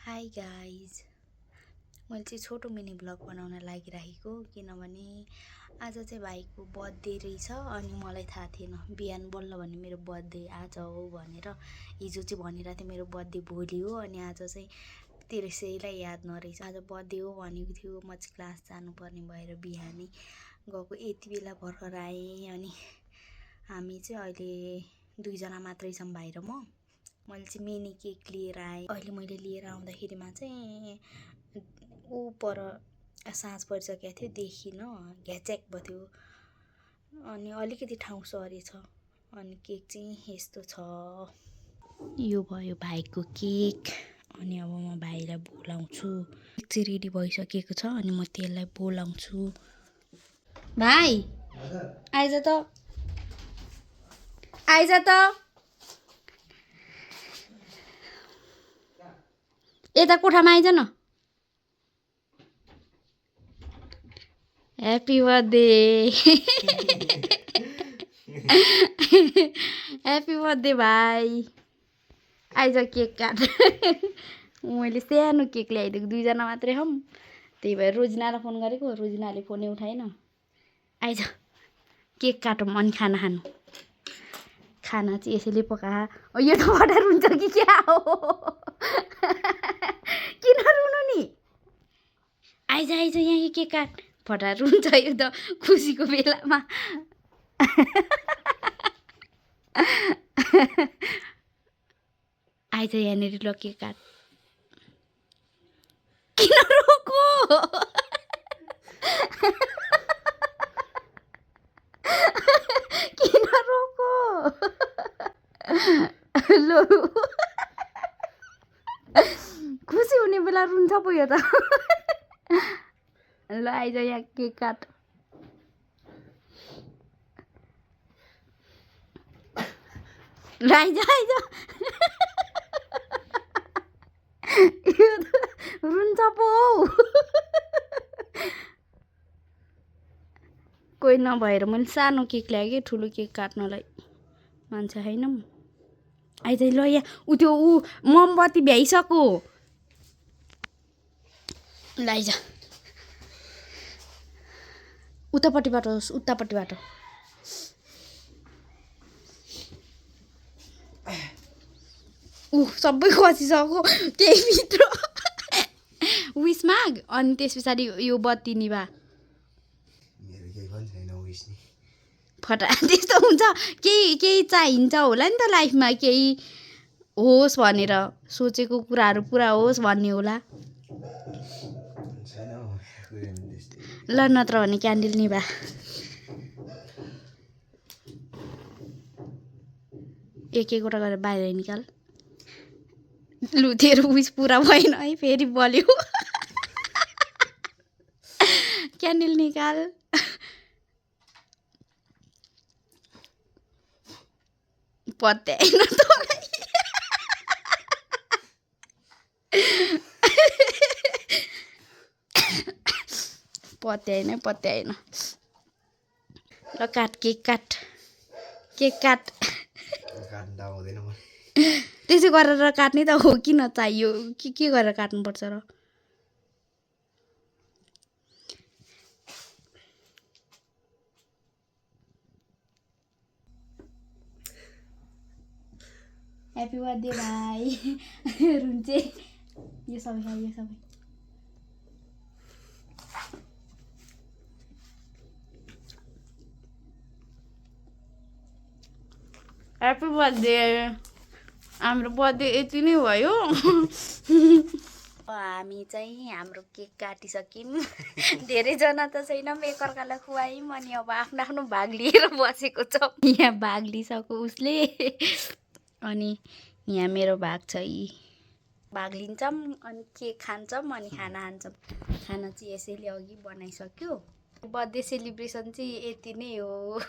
Hi guys, मैले चाहिँ छोटो मिनी ब्लग बनाउन लागिरहेको किनभने आज चाहिँ भाइको बर्थडे रहेछ। अनि मलाई थाहा थिएन, बिहान बल्ल भने मेरो बर्थडे आज हो भनेर। हिजो चाहिँ भनिरहेको थिएँ मेरो बर्थडे भोलि हो, अनि आज चाहिँ त्यसैलाई याद नरहेछ। आज बर्थडे हो भनेको थियो। म चाहिँ क्लास जानुपर्ने भएर बिहानै गएको, यति बेला भर्खर आएँ। अनि हामी चाहिँ अहिले दुईजना मात्रै छौँ, भाइ र म। मैले चाहिँ मिनी केक लिएर आएँ। अहिले मैले लिएर आउँदाखेरिमा चाहिँ ऊ पर साँझ परिसकेको थियो, देखिनँ, घ्याच्याक भयो थियो। अनि अलिकति ठाउँ सरेछ। अनि केक चाहिँ यस्तो छ। यो भयो भाइको केक। अनि अब म भाइलाई बोलाउँछु। केक चाहिँ रेडी भइसकेको छ, अनि म त्यसलाई बोलाउँछु। भाइ आइज त, आइज त, यता कोठामा आइज न। Happy birthday. ह्याप्पी बर्थडे भाइ। आइज केक काट। मैले सानो केक ल्याइदिएको, दुईजना मात्रै हौँ, त्यही भएर रोजिनालाई फोन गरेको, रोजिनाले फोनै उठाएन। आइज केक काटौँ अनि खाना खानु। खाना चाहिँ यसैले पका। यो त अर्डर हुन्छ कि क्या हो? किन रुनु नि? आइज आइज यहाँ केक काट। फटार हुन्छ यो त खुसीको बेलामा। आइज यहाँनिर ल केक काट। किन रोको? किन रोको? लो खुसी हुने बेला रुन्छ पो यो त। ल आइज यहाँ केक काट। ल आइज आइज। यो त रुन्छ पो हौ। कोही नभएर मैले सानो केक ल्याएँ कि ठुलो केक काट्नलाई, मान्छे छैन। आइज ल यहाँ ऊ त्यो मोमबत्ती भ्याइसक्यो। ल आइज उतापट्टिबाट होस्, उतापट्टिबाट। सबै खसिसक्यो त्यही भित्र। विस माग, अनि त्यस पछाडि यो बत्ती निभा। फटा त्यस्तो हुन्छ, केही केही चाहिन्छ होला नि त लाइफमा, केही होस् भनेर सोचेको कुराहरू पुरा होस् भन्ने होला। ल नत्र भने क्यान्डल निभा। एक एकवटा गरेर बाहिर निकाल। लु तेरो विस पुरा भएन है, फेरि बल्यो। क्यान्डल निकाल। पत्याएन तँलाई। पत्याएन पत्याएन। ल काट केक काट, केक काट। त्यसै गरेर काट्ने त हो, किन चाहियो के गरेर काट्नुपर्छ र? ह्याप्पी बर्थडे भाइ। रुन्चे यो सबै खा, यो सबै। Happy birthday. हाम्रो बर्थडे यति नै भयो। हामी चाहिँ हाम्रो केक काटिसक्यौँ। धेरैजना त छैनौँ, एकअर्कालाई खुवायौँ। अनि अब आफ्नो आफ्नो भाग लिएर बसेको छ। यहाँ भाग लिइसक्यो उसले, अनि यहाँ मेरो भाग छ। यी भाग लिन्छौँ, अनि केक खान्छौँ, अनि खाना खान्छौँ। खाना चाहिँ यसैले अघि बनाइसक्यो। बर्थडे सेलिब्रेसन चाहिँ यति नै हो।